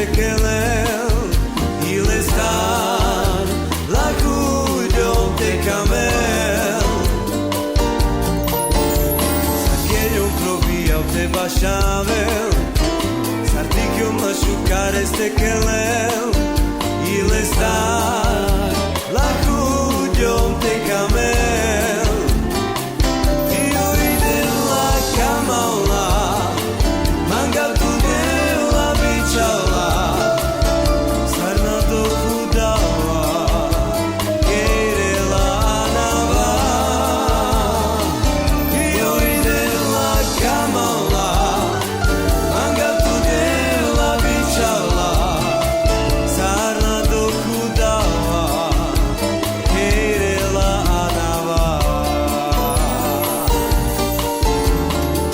este queleu il estar la cuglio te camel Sarcheio provia o te baixavel Sardichio machucar este queleu il estar la cuglio te camel Io ide la camaula Manga tu la bichaula Sarna do kudawa Kere la nava Io ide la camaula Manga tu la bichaula Sarna do kudawa Kere la nava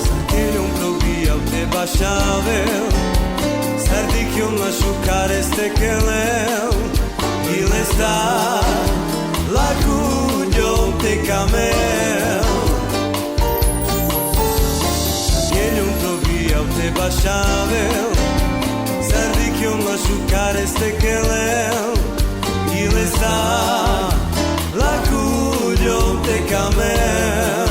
Sarcheio provia o te baixavel Sardichio machucar este queleu il está la cuglio te camel Sarcheio provia o te baixavel Sardichio machucar este queleu il está la cuglio te camel